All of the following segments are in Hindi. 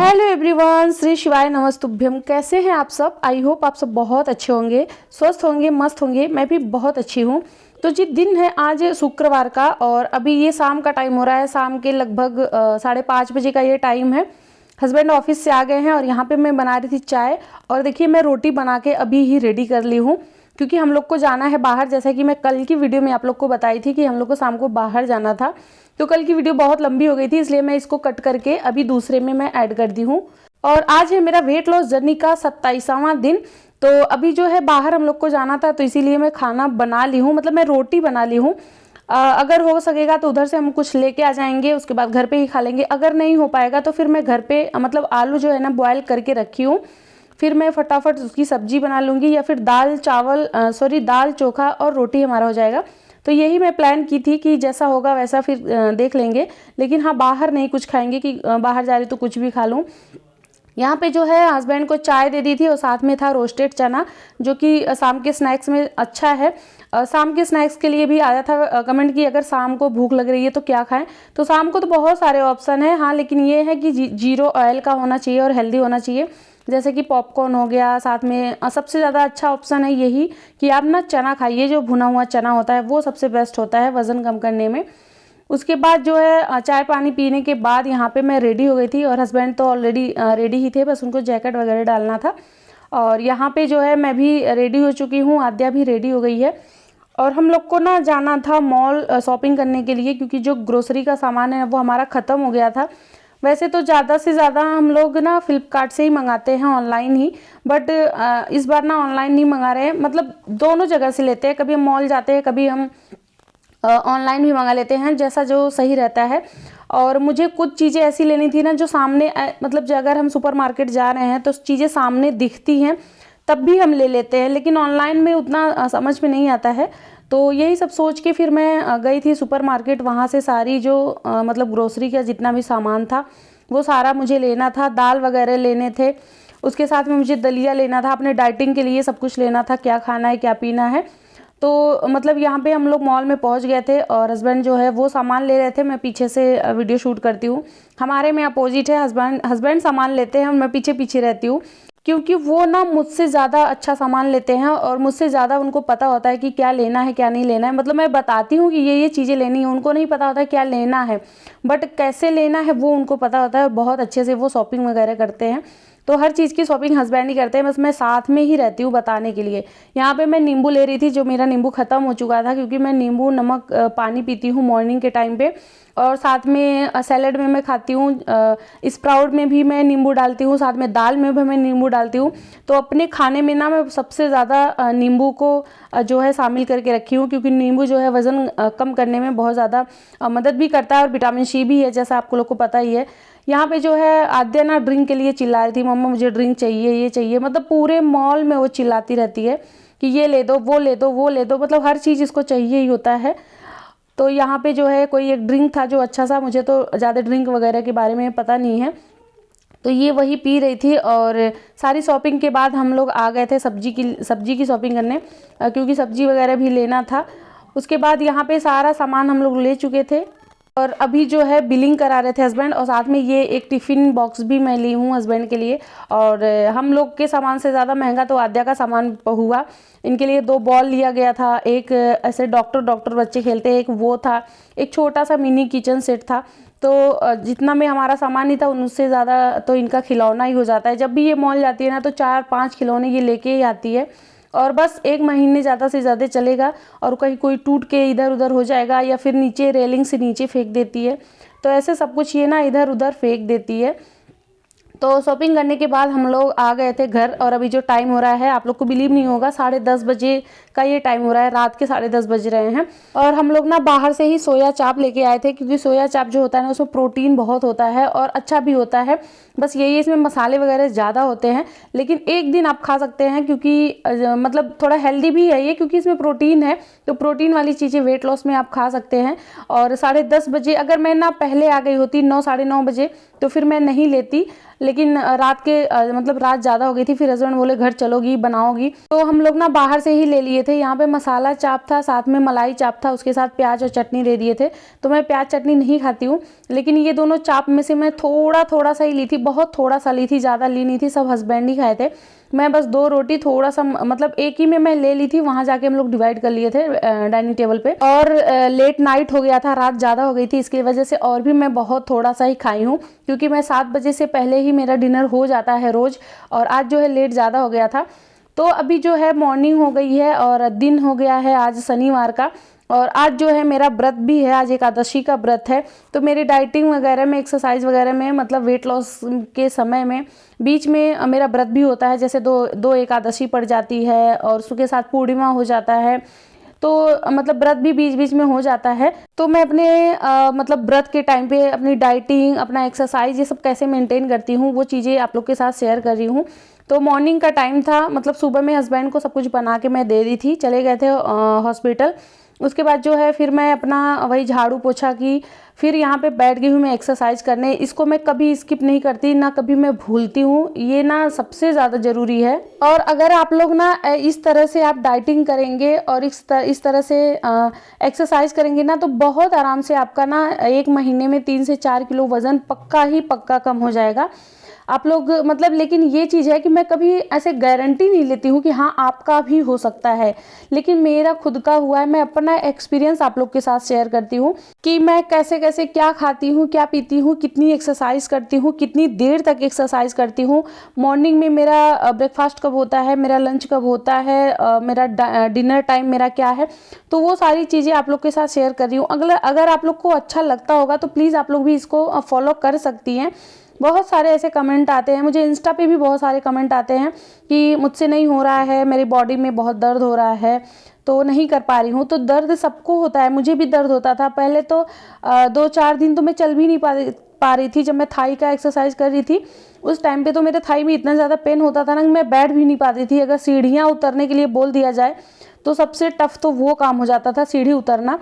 हेलो एवरीवन, श्री शिवाय नमस्तुभ्यम। कैसे हैं आप सब? आई होप आप सब बहुत अच्छे होंगे, स्वस्थ होंगे, मस्त होंगे। मैं भी बहुत अच्छी हूँ। तो जी दिन है आज शुक्रवार का और अभी ये शाम का टाइम हो रहा है। शाम के लगभग 5:30 बजे का ये टाइम है। हस्बैंड ऑफिस से आ गए हैं और यहाँ पे मैं बना रही थी चाय। और देखिए मैं रोटी बना के अभी ही रेडी कर ली हूँ क्योंकि हम लोग को जाना है बाहर। जैसा कि मैं कल की वीडियो में आप लोग को बताई थी कि हम लोग को शाम को बाहर जाना था। तो कल की वीडियो बहुत लंबी हो गई थी, इसलिए मैं इसको कट करके अभी दूसरे में मैं ऐड कर दी हूँ। और आज है मेरा वेट लॉस जर्नी का 27वां दिन। तो अभी जो है बाहर हम लोग को जाना था, तो इसीलिए मैं खाना बना ली हूँ, मतलब मैं रोटी बना ली हूँ। अगर हो सकेगा तो उधर से हम कुछ लेके आ जाएंगे, उसके बाद घर पे ही खा लेंगे। अगर नहीं हो पाएगा तो फिर मैं घर पे मतलब आलू जो है ना बॉयल करके रखी हूँ, फिर मैं फटाफट उसकी सब्जी बना लूँगी या फिर दाल चोखा और रोटी हमारा हो जाएगा। तो यही मैं प्लान की थी कि जैसा होगा वैसा फिर देख लेंगे। लेकिन हाँ, बाहर नहीं कुछ खाएंगे कि बाहर जा रही तो कुछ भी खा लूँ। यहाँ पे जो है हस्बैंड को चाय दे दी थी और साथ में था रोस्टेड चना, जो कि शाम के स्नैक्स में अच्छा है। शाम के स्नैक्स के लिए भी आया था कमेंट कि अगर शाम को भूख लग रही है तो क्या खाएं। तो शाम को तो बहुत सारे ऑप्शन है, हाँ, लेकिन ये है कि जीरो ऑयल का होना चाहिए और हेल्दी होना चाहिए। जैसे कि पॉपकॉर्न हो गया, साथ में सबसे ज़्यादा अच्छा ऑप्शन है यही कि आप ना चना खाइए। जो भुना हुआ चना होता है वो सबसे बेस्ट होता है वज़न कम करने में। उसके बाद जो है चाय पानी पीने के बाद यहाँ पे मैं रेडी हो गई थी और हस्बैंड तो ऑलरेडी रेडी ही थे, बस उनको जैकेट वगैरह डालना था। और यहाँ पे जो है मैं भी रेडी हो चुकी हूँ, आद्या भी रेडी हो गई है। और हम लोग को ना जाना था मॉल शॉपिंग करने के लिए, क्योंकि जो ग्रोसरी का सामान है वो हमारा ख़त्म हो गया था। वैसे तो ज़्यादा से ज़्यादा हम लोग ना फ्लिपकार्ट से ही मंगाते हैं, ऑनलाइन ही। बट इस बार ना ऑनलाइन नहीं मंगा रहे हैं, मतलब दोनों जगह से लेते हैं। कभी हम मॉल जाते हैं, कभी हम ऑनलाइन भी मंगा लेते हैं, जैसा जो सही रहता है। और मुझे कुछ चीज़ें ऐसी लेनी थी ना जो सामने मतलब जो अगर हम सुपरमार्केट जा रहे हैं तो चीज़ें सामने दिखती हैं तब भी हम ले लेते हैं, लेकिन ऑनलाइन में उतना समझ में नहीं आता है। तो यही सब सोच के फिर मैं गई थी सुपरमार्केट। वहाँ से सारी जो मतलब ग्रोसरी का जितना भी सामान था वो सारा मुझे लेना था। दाल वगैरह लेने थे, उसके साथ में मुझे दलिया लेना था, अपने डाइटिंग के लिए सब कुछ लेना था, क्या खाना है क्या पीना है। तो मतलब यहाँ पे हम लोग मॉल में पहुँच गए थे और हस्बैंड जो है वो सामान ले रहे थे, मैं पीछे से वीडियो शूट करती हूँ। हमारे में अपोजिट है, हस्बैंड सामान लेते हैं और मैं पीछे पीछे रहती हूँ, क्योंकि वो ना मुझसे ज़्यादा अच्छा सामान लेते हैं और मुझसे ज़्यादा उनको पता होता है कि क्या लेना है क्या नहीं लेना है। मतलब मैं बताती हूँ कि ये चीज़ें लेनी है, उनको नहीं पता होता है क्या लेना है, बट कैसे लेना है वो उनको पता होता है। बहुत अच्छे से वो शॉपिंग वगैरह करते हैं। तो हर चीज़ की शॉपिंग हस्बैंड ही करते हैं, बस मैं साथ में ही रहती हूँ बताने के लिए। यहाँ पे मैं नींबू ले रही थी, जो मेरा नींबू ख़त्म हो चुका था, क्योंकि मैं नींबू नमक पानी पीती हूँ मॉर्निंग के टाइम पे। और साथ में सैलेड में मैं खाती हूँ, स्प्राउट में भी मैं नींबू डालती हूँ, साथ में दाल में भी मैं नींबू डालती हूँ। तो अपने खाने में ना मैं सबसे ज़्यादा नींबू को जो है शामिल करके रखी हूँ, क्योंकि नींबू जो है वज़न कम करने में बहुत ज़्यादा मदद भी करता है और विटामिन सी भी है, जैसा आपको लोग को पता ही है। यहाँ पे जो है आद्या ना ड्रिंक के लिए चिल्ला रही थी, मम्मा मुझे ड्रिंक चाहिए, ये चाहिए। मतलब पूरे मॉल में वो चिल्लाती रहती है कि ये ले दो, वो ले दो, वो ले दो, मतलब हर चीज़ इसको चाहिए ही होता है। तो यहाँ पे जो है कोई एक ड्रिंक था जो अच्छा सा, मुझे तो ज़्यादा ड्रिंक वगैरह के बारे में पता नहीं है, तो ये वही पी रही थी। और सारी शॉपिंग के बाद हम लोग आ गए थे सब्जी की शॉपिंग करने, क्योंकि सब्जी वगैरह भी लेना था। उसके बाद यहाँ पे सारा सामान हम लोग ले चुके थे और अभी जो है बिलिंग करा रहे थे हस्बैंड। और साथ में ये एक टिफ़िन बॉक्स भी मैं ली हूँ हस्बैंड के लिए। और हम लोग के सामान से ज़्यादा महंगा तो आद्या का सामान हुआ। इनके लिए 2 बॉल लिया गया था, एक ऐसे डॉक्टर बच्चे खेलते हैं, एक वो था, एक छोटा सा मिनी किचन सेट था। तो जितना में हमारा सामान नहीं था उससे ज़्यादा तो इनका खिलौना ही हो जाता है। जब भी ये मॉल जाती है ना तो 4-5 खिलौने ये लेके ही आती है, और बस 1 महीने ज़्यादा से ज़्यादा चलेगा और कहीं कोई टूट के इधर उधर हो जाएगा या फिर नीचे रेलिंग से नीचे फेंक देती है। तो ऐसे सब कुछ ये ना इधर उधर फेंक देती है। तो शॉपिंग करने के बाद हम लोग आ गए थे घर। और अभी जो टाइम हो रहा है आप लोग को बिलीव नहीं होगा, 10:30 बजे का ये टाइम हो रहा है, रात के 10:30 बज रहे हैं। और हम लोग ना बाहर से ही सोया चाप लेके आए थे, क्योंकि सोया चाप जो होता है ना उसमें प्रोटीन बहुत होता है और अच्छा भी होता है। बस यही इसमें मसाले वगैरह ज़्यादा होते हैं, लेकिन एक दिन आप खा सकते हैं, क्योंकि मतलब थोड़ा हेल्दी भी है ये, क्योंकि इसमें प्रोटीन है। तो प्रोटीन वाली चीज़ें वेट लॉस में आप खा सकते हैं। और 10:30 बजे अगर मैं ना पहले आ गई होती 9 साढ़े 9 बजे तो फिर मैं नहीं लेती, लेकिन रात के मतलब रात ज़्यादा हो गई थी। फिर हस्बैंड बोले घर चलोगी बनाओगी, तो हम लोग ना बाहर से ही ले लिए दिए थे। यहाँ पे मसाला चाप था, साथ में मलाई चाप था, उसके साथ प्याज और चटनी दे दिए थे। तो मैं प्याज चटनी नहीं खाती हूँ, लेकिन ये दोनों चाप में से मैं थोड़ा थोड़ा सा ही ली थी, बहुत थोड़ा सा ली थी, ज़्यादा ली नहीं थी। सब हस्बैंड ही खाए थे। मैं बस 2 रोटी थोड़ा सा मतलब एक ही में मैं ले ली थी। वहाँ जाके हम लोग डिवाइड कर लिए थे डाइनिंग टेबल पे। और लेट नाइट हो गया था, रात ज़्यादा हो गई थी, इसकी वजह से और भी मैं बहुत थोड़ा सा ही खाई हूँ, क्योंकि मैं 7 बजे से पहले ही मेरा डिनर हो जाता है रोज़। और आज जो है लेट ज़्यादा हो गया था। तो अभी जो है मॉर्निंग हो गई है और दिन हो गया है आज शनिवार का। और आज जो है मेरा व्रत भी है, आज एकादशी का व्रत है। तो मेरी डाइटिंग वगैरह में, एक्सरसाइज वगैरह में, मतलब वेट लॉस के समय में बीच में मेरा व्रत भी होता है। जैसे दो एकादशी पड़ जाती है और उसके साथ पूर्णिमा हो जाता है, तो मतलब व्रत भी बीच बीच में हो जाता है। तो मैं अपने मतलब व्रत के टाइम पे अपनी डाइटिंग, अपना एक्सरसाइज, ये सब कैसे मेंटेन करती हूँ, वो चीज़ें आप लोग के साथ शेयर कर रही हूँ। तो मॉर्निंग का टाइम था, मतलब सुबह में हस्बैंड को सब कुछ बना के मैं दे दी थी, चले गए थे हॉस्पिटल। उसके बाद जो है फिर मैं अपना वही झाड़ू पोछा की, फिर यहाँ पे बैठ गई हूँ मैं एक्सरसाइज करने। इसको मैं कभी स्किप नहीं करती, ना कभी मैं भूलती हूँ, ये ना सबसे ज़्यादा ज़रूरी है। और अगर आप लोग ना इस तरह से आप डाइटिंग करेंगे और इस तरह से एक्सरसाइज करेंगे ना, तो बहुत आराम से आपका ना 1 महीने में 3 से 4 किलो वज़न पक्का ही पक्का कम हो जाएगा आप लोग। मतलब लेकिन ये चीज़ है कि मैं कभी ऐसे गारंटी नहीं लेती हूँ कि हाँ आपका भी हो सकता है, लेकिन मेरा खुद का हुआ है। मैं अपना एक्सपीरियंस आप लोग के साथ शेयर करती हूँ कि मैं कैसे कैसे क्या खाती हूँ, क्या पीती हूँ, कितनी एक्सरसाइज करती हूँ, कितनी देर तक एक्सरसाइज करती हूँ, मॉर्निंग में मेरा ब्रेकफास्ट कब होता है, मेरा लंच कब होता है, मेरा डिनर टाइम मेरा क्या है। तो वो सारी चीज़ें आप लोग के साथ शेयर कर रही हूँ। अगर आप लोग को अच्छा लगता होगा तो प्लीज़ आप लोग भी इसको फॉलो कर सकती हैं। बहुत सारे ऐसे कमेंट आते हैं मुझे, इंस्टा पे भी बहुत सारे कमेंट आते हैं कि मुझसे नहीं हो रहा है, मेरी बॉडी में बहुत दर्द हो रहा है, तो नहीं कर पा रही हूँ। तो दर्द सबको होता है, मुझे भी दर्द होता था पहले। तो 2-4 दिन तो मैं चल भी नहीं पा रही थी। जब मैं थाई का एक्सरसाइज कर रही थी उस टाइम पे तो मेरे थाई में इतना ज़्यादा पेन होता था ना, मैं बैठ भी नहीं पाती थी। अगर सीढ़ियाँ उतरने के लिए बोल दिया जाए तो सबसे टफ तो वो काम हो जाता था, सीढ़ी उतरना।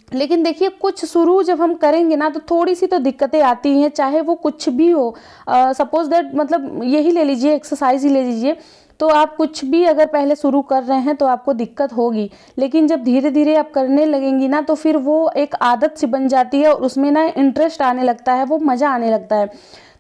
लेकिन देखिए, कुछ शुरू जब हम करेंगे ना तो थोड़ी सी तो दिक्कतें आती हैं, चाहे वो कुछ भी हो। सपोज दैट, मतलब यही ले लीजिए, एक्सरसाइज ही ले लीजिए। तो आप कुछ भी अगर पहले शुरू कर रहे हैं तो आपको दिक्कत होगी, लेकिन जब धीरे धीरे आप करने लगेंगी ना तो फिर वो एक आदत सी बन जाती है और उसमें ना इंटरेस्ट आने लगता है, वो मज़ा आने लगता है।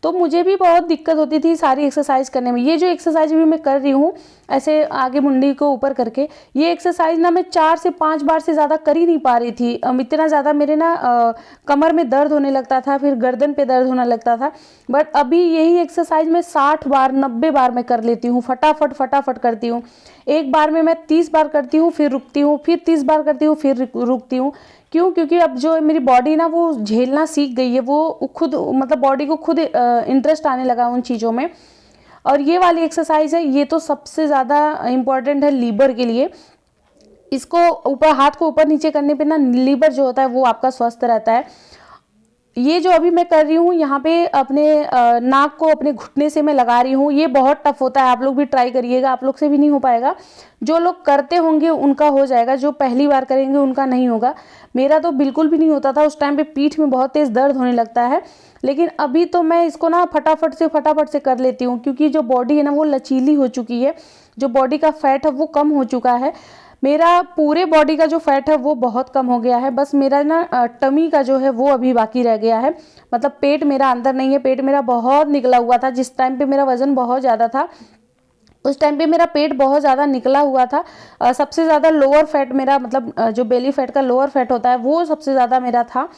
तो मुझे भी बहुत दिक्कत होती थी सारी एक्सरसाइज करने में। ये जो एक्सरसाइज भी मैं कर रही हूँ ऐसे आगे मुंडी को ऊपर करके, ये एक्सरसाइज ना मैं 4 से 5 बार से ज़्यादा कर ही नहीं पा रही थी। इतना ज़्यादा मेरे ना कमर में दर्द होने लगता था, फिर गर्दन पे दर्द होने लगता था। बट अभी यही एक्सरसाइज मैं 60 बार 90 बार मैं कर लेती हूँ, फटाफट फटाफट करती हूँ। एक बार में मैं 30 बार करती हूँ, फिर रुकती हूँ, फिर 30 बार करती हूँ, फिर रुकती हूँ। क्यों? क्योंकि अब जो मेरी बॉडी ना वो झेलना सीख गई है, वो खुद, मतलब बॉडी को खुद इंटरेस्ट आने लगा उन चीज़ों में। और ये वाली एक्सरसाइज है, ये तो सबसे ज़्यादा इम्पॉर्टेंट है लीवर के लिए। इसको ऊपर, हाथ को ऊपर नीचे करने पे ना लीवर जो होता है वो आपका स्वस्थ रहता है। ये जो अभी मैं कर रही हूँ यहाँ पे अपने नाक को अपने घुटने से मैं लगा रही हूँ, ये बहुत टफ होता है। आप लोग भी ट्राई करिएगा, आप लोग से भी नहीं हो पाएगा। जो लोग करते होंगे उनका हो जाएगा, जो पहली बार करेंगे उनका नहीं होगा। मेरा तो बिल्कुल भी नहीं होता था, उस टाइम पे पीठ में बहुत तेज़ दर्द होने लगता है। लेकिन अभी तो मैं इसको ना फटाफट से कर लेती हूँ, क्योंकि जो बॉडी है ना वो लचीली हो चुकी है, जो बॉडी का फैट है वो कम हो चुका है। मेरा पूरे बॉडी का जो फैट है वो बहुत कम हो गया है, बस मेरा ना टमी का जो है वो अभी बाकी रह गया है। मतलब पेट मेरा अंदर नहीं है, पेट मेरा बहुत निकला हुआ था। जिस टाइम पे मेरा वज़न बहुत ज़्यादा था उस टाइम पे मेरा पेट बहुत ज़्यादा निकला हुआ था। सबसे ज़्यादा लोअर फैट मेरा, मतलब जो बेली फैट का लोअर फैट होता है वो सबसे ज़्यादा मेरा था।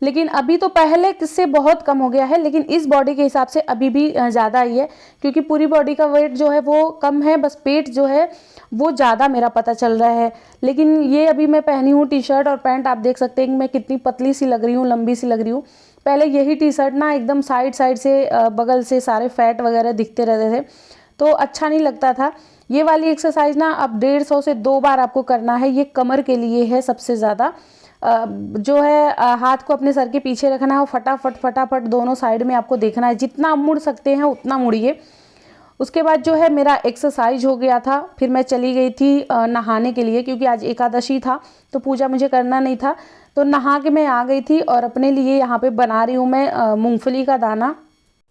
लेकिन अभी तो पहले से बहुत कम हो गया है, लेकिन इस बॉडी के हिसाब से अभी भी ज़्यादा ही है, क्योंकि पूरी बॉडी का वेट जो है वो कम है, बस पेट जो है वो ज़्यादा मेरा पता चल रहा है। लेकिन ये अभी मैं पहनी हूँ टी शर्ट और पैंट, आप देख सकते हैं कि मैं कितनी पतली सी लग रही हूँ, लंबी सी लग रही हूँ। पहले यही टी शर्ट ना एकदम साइड से बगल से सारे फैट वगैरह दिखते रहते थे, तो अच्छा नहीं लगता था। ये वाली एक्सरसाइज ना अब 150 से 2 बार आपको करना है। ये कमर के लिए है सबसे ज़्यादा। जो है हाथ को अपने सर के पीछे रखना है और फटाफट फटाफट दोनों साइड में आपको देखना है, जितना आप मुड़ सकते हैं उतना मुड़िए। उसके बाद जो है मेरा एक्सरसाइज हो गया था, फिर मैं चली गई थी नहाने के लिए, क्योंकि आज एकादशी था तो पूजा मुझे करना नहीं था। तो नहा के मैं आ गई थी और अपने लिए यहाँ पे बना रही हूँ मैं मूंगफली का दाना,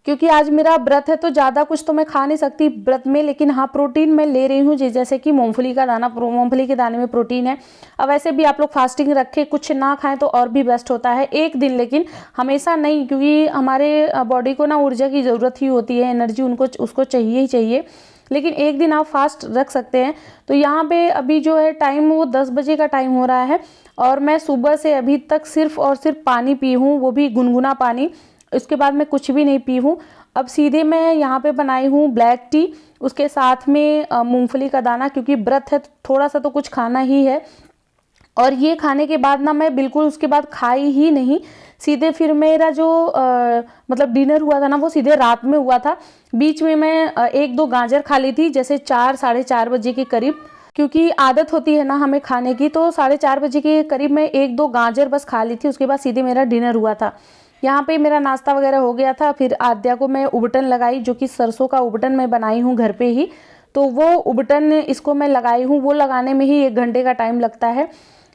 क्योंकि आज मेरा व्रत है तो ज़्यादा कुछ तो मैं खा नहीं सकती व्रत में, लेकिन हाँ प्रोटीन मैं ले रही हूँ जैसे कि मूंगफली का दाना, मूंगफली के दाने में प्रोटीन है। अब वैसे भी आप लोग फास्टिंग रखें कुछ ना खाएं तो और भी बेस्ट होता है, एक दिन, लेकिन हमेशा नहीं, क्योंकि हमारे बॉडी को ना ऊर्जा की ज़रूरत ही होती है, एनर्जी उसको चाहिए ही चाहिए। लेकिन एक दिन आप फास्ट रख सकते हैं। तो यहाँ पे अभी जो है टाइम वो 10 बजे का टाइम हो रहा है और मैं सुबह से अभी तक सिर्फ और सिर्फ पानी पी हूँ, वो भी गुनगुना पानी। इसके बाद मैं कुछ भी नहीं पी हूँ। अब सीधे मैं यहाँ पे बनाई हूँ ब्लैक टी, उसके साथ में मूंगफली का दाना, क्योंकि व्रत है थोड़ा सा तो कुछ खाना ही है। और ये खाने के बाद ना मैं बिल्कुल उसके बाद खाई ही नहीं, सीधे फिर मेरा जो मतलब डिनर हुआ था ना वो सीधे रात में हुआ था। बीच में मैं 1-2 गाजर खा ली थी, जैसे 4 साढ़े 4 बजे के करीब, क्योंकि आदत होती है ना हमें खाने की, तो 4:30 बजे के करीब मैं 1-2 गाजर बस खा ली थी। उसके बाद सीधे मेरा डिनर हुआ था। यहाँ पे मेरा नाश्ता वगैरह हो गया था। फिर आद्या को मैं उबटन लगाई, जो कि सरसों का उबटन मैं बनाई हूँ घर पे ही, तो वो उबटन इसको मैं लगाई हूँ। वो लगाने में ही 1 घंटे का टाइम लगता है।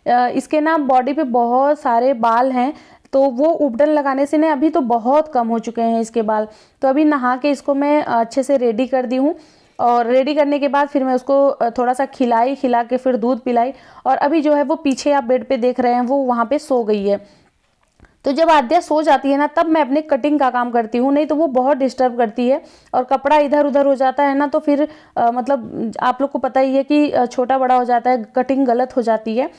इसके ना बॉडी पे बहुत सारे बाल हैं, तो वो उबटन लगाने से ना अभी तो बहुत कम हो चुके हैं इसके बाल। तो अभी नहा के इसको मैं अच्छे से रेडी कर दी हूँ, और रेडी करने के बाद फिर मैं उसको थोड़ा सा खिला के फिर दूध पिलाई। और अभी जो है वो पीछे आप बेड पे देख रहे हैं वो वहाँ पे सो गई है। तो जब आद्या सो जाती है ना तब मैं अपने कटिंग का काम करती हूँ, नहीं तो वो बहुत डिस्टर्ब करती है और कपड़ा इधर उधर हो जाता है ना, तो फिर मतलब आप लोग को पता ही है कि छोटा बड़ा हो जाता है, कटिंग गलत हो जाती है।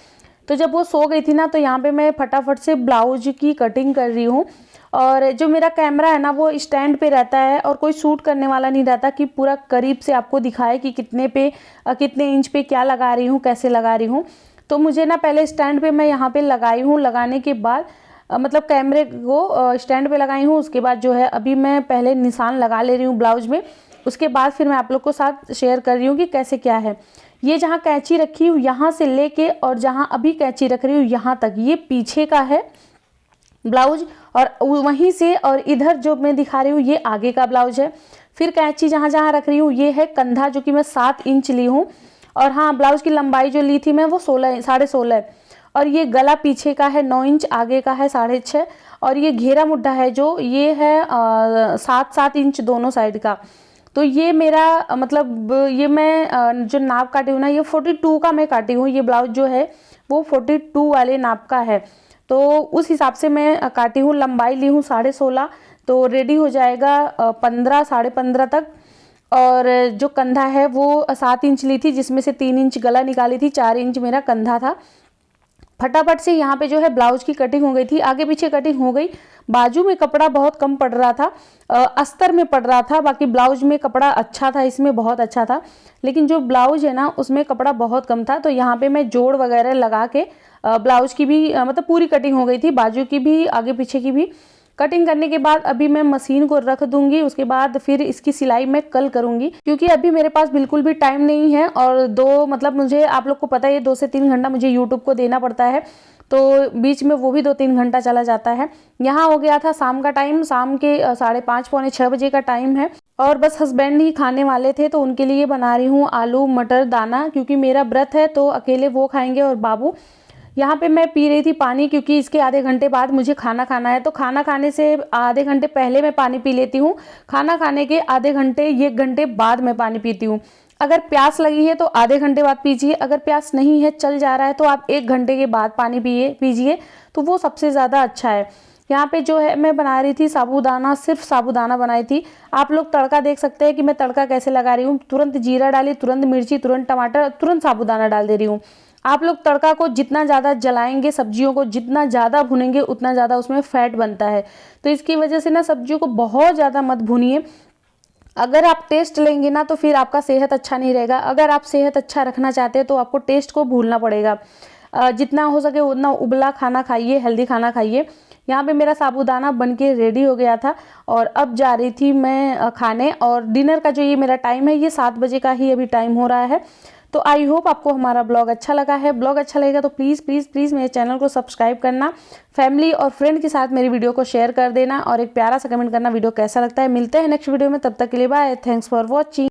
तो जब वो सो गई थी ना तो यहाँ पे मैं फटाफट से ब्लाउज की कटिंग कर रही हूँ। और जो मेरा कैमरा है ना वो स्टैंड पे रहता है और कोई शूट करने वाला नहीं रहता कि पूरा करीब से आपको दिखाए कि कितने इंच पे क्या लगा रही हूँ, कैसे लगा रही हूँ। तो मुझे ना पहले स्टैंड पे मैं यहाँ पे लगाई हूँ, लगाने के बाद मतलब कैमरे को स्टैंड पे लगाई हूँ। उसके बाद जो है अभी मैं पहले निशान लगा ले रही हूँ ब्लाउज में, उसके बाद फिर मैं आप लोग को साथ शेयर कर रही हूँ कि कैसे क्या है। ये जहाँ कैंची रखी हूँ यहाँ से लेके और जहाँ अभी कैंची रख रही हूँ यहाँ तक, ये पीछे का है ब्लाउज, और वहीं से और इधर जो मैं दिखा रही हूँ ये आगे का ब्लाउज है। फिर कैंची जहाँ जहाँ रख रही हूँ ये है कंधा, जो कि मैं 7 इंच ली हूँ। और हाँ, ब्लाउज की लंबाई जो ली थी मैं वो 16.5 और ये गला पीछे का है 9 इंच, आगे का है 6.5। और ये घेरा मुड्ढा है जो ये है 7-7 इंच दोनों साइड का। तो ये मेरा मतलब ये मैं जो नाप काटी हूँ ना ये 42 का मैं काटी हूँ। ये ब्लाउज जो है वो 42 वाले नाप का है, तो उस हिसाब से मैं काटी हूँ। लंबाई ली हूँ 16.5, तो रेडी हो जाएगा 15 साढ़े 15 तक। और जो कंधा है वो 7 इंच ली थी, जिसमें से 3 इंच गला निकाली थी, 4 इंच मेरा कंधा था। फटाफट से यहाँ पे जो है ब्लाउज की कटिंग हो गई थी, आगे पीछे कटिंग हो गई। बाजू में कपड़ा बहुत कम पड़ रहा था, अस्तर में पड़ रहा था, बाकी ब्लाउज में कपड़ा अच्छा था, इसमें बहुत अच्छा था। लेकिन जो ब्लाउज है ना उसमें कपड़ा बहुत कम था, तो यहाँ पे मैं जोड़ वगैरह लगा के ब्लाउज की भी मतलब पूरी कटिंग हो गई थी, बाजू की भी आगे पीछे की भी। कटिंग करने के बाद अभी मैं मशीन को रख दूंगी, उसके बाद फिर इसकी सिलाई मैं कल करूंगी, क्योंकि अभी मेरे पास बिल्कुल भी टाइम नहीं है। और मतलब मुझे आप लोग को पता है 2 से 3 घंटा मुझे यूट्यूब को देना पड़ता है, तो बीच में वो भी 2-3 घंटा चला जाता है। यहाँ हो गया था शाम का टाइम, शाम के 5:30 पौने 6 बजे का टाइम है। और बस हस्बैंड ही खाने वाले थे तो उनके लिए बना रही हूँ आलू मटर दाना, क्योंकि मेरा व्रत है तो अकेले वो खाएंगे और बाबू। यहाँ पे मैं पी रही थी पानी, क्योंकि इसके आधे घंटे बाद मुझे खाना खाना है, तो खाना खाने से आधे घंटे पहले मैं पानी पी लेती हूँ। खाना खाने के आधे घंटे 1 घंटे बाद मैं पानी पीती हूँ। अगर प्यास लगी है तो आधे घंटे बाद पीजिए, अगर प्यास नहीं है चल जा रहा है तो आप 1 घंटे के बाद पानी पीजिए, तो वो सबसे ज़्यादा अच्छा है। यहाँ पे जो है मैं बना रही थी साबूदाना, सिर्फ साबूदाना बनाई थी। आप लोग तड़का देख सकते हैं कि मैं तड़का कैसे लगा रही हूँ। तुरंत जीरा डाली, तुरंत मिर्ची, तुरंत टमाटर, तुरंत साबूदाना डाल दे रही हूँ। आप लोग तड़का को जितना ज़्यादा जलाएंगे, सब्जियों को जितना ज़्यादा भुनेंगे, उतना ज़्यादा उसमें फैट बनता है। तो इसकी वजह से ना सब्जियों को बहुत ज़्यादा मत भूनिए। अगर आप टेस्ट लेंगे ना तो फिर आपका सेहत अच्छा नहीं रहेगा। अगर आप सेहत अच्छा रखना चाहते हैं तो आपको टेस्ट को भूलना पड़ेगा। जितना हो सके उतना उबला खाना खाइए, हेल्दी खाना खाइए। यहाँ पे मेरा साबूदाना बनके रेडी हो गया था और अब जा रही थी मैं खाने। और डिनर का जो ये मेरा टाइम है ये 7 बजे का ही अभी टाइम हो रहा है। तो आई होप आपको हमारा ब्लॉग अच्छा लगा है। ब्लॉग अच्छा लगेगा तो प्लीज़ प्लीज़ प्लीज़ मेरे चैनल को सब्सक्राइब करना, फैमिली और फ्रेंड के साथ मेरी वीडियो को शेयर कर देना और एक प्यारा सा कमेंट करना वीडियो कैसा लगता है। मिलते हैं नेक्स्ट वीडियो में, तब तक के लिए बाय, थैंक्स फॉर वॉचिंग।